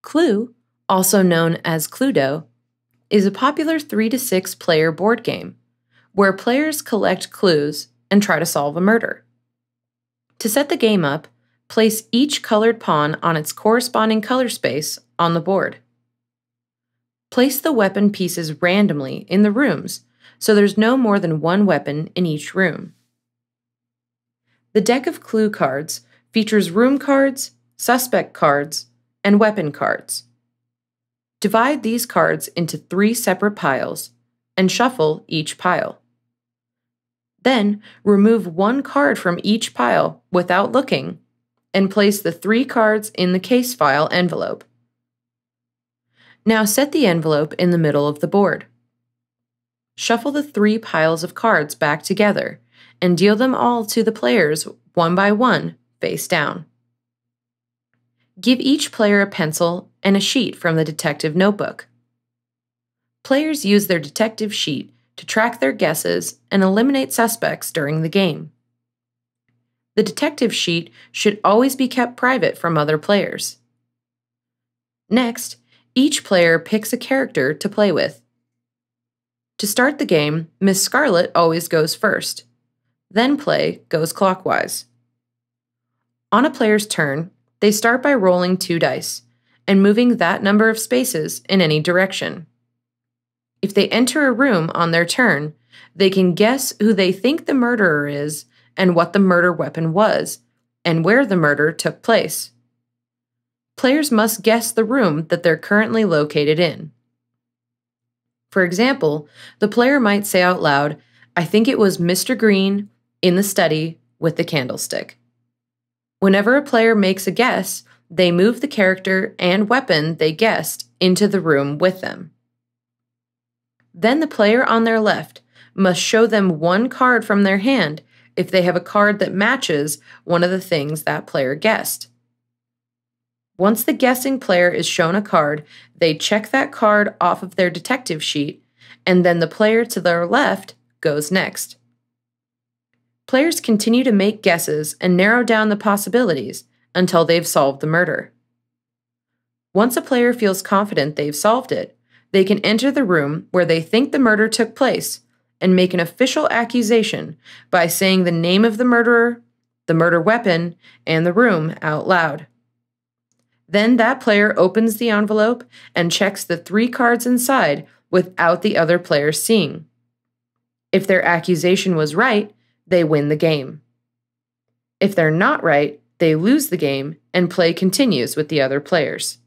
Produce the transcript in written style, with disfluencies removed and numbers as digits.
Clue, also known as Cluedo, is a popular 3 to 6 player board game where players collect clues and try to solve a murder. To set the game up, place each colored pawn on its corresponding color space on the board. Place the weapon pieces randomly in the rooms so there's no more than one weapon in each room. The deck of clue cards features room cards, suspect cards, and weapon cards. Divide these cards into 3 separate piles and shuffle each pile. Then remove 1 card from each pile without looking and place the 3 cards in the case file envelope. Now set the envelope in the middle of the board. Shuffle the 3 piles of cards back together and deal them all to the players one by one, face down. Give each player a pencil and a sheet from the detective notebook. Players use their detective sheet to track their guesses and eliminate suspects during the game. The detective sheet should always be kept private from other players. Next, each player picks a character to play with. To start the game, Miss Scarlet always goes first. Then play goes clockwise. On a player's turn, they start by rolling 2 dice and moving that number of spaces in any direction. If they enter a room on their turn, they can guess who they think the murderer is and what the murder weapon was, and where the murder took place. Players must guess the room that they're currently located in. For example, the player might say out loud, "I think it was Mr. Green in the study with the candlestick." Whenever a player makes a guess, they move the character and weapon they guessed into the room with them. Then the player on their left must show them 1 card from their hand if they have a card that matches one of the things that player guessed. Once the guessing player is shown a card, they check that card off of their detective sheet, and then the player to their left goes next. Players continue to make guesses and narrow down the possibilities until they've solved the murder. Once a player feels confident they've solved it, they can enter the room where they think the murder took place and make an official accusation by saying the name of the murderer, the murder weapon, and the room out loud. Then that player opens the envelope and checks the 3 cards inside without the other player seeing. If their accusation was right, they win the game. If they're not right, they lose the game and play continues with the other players.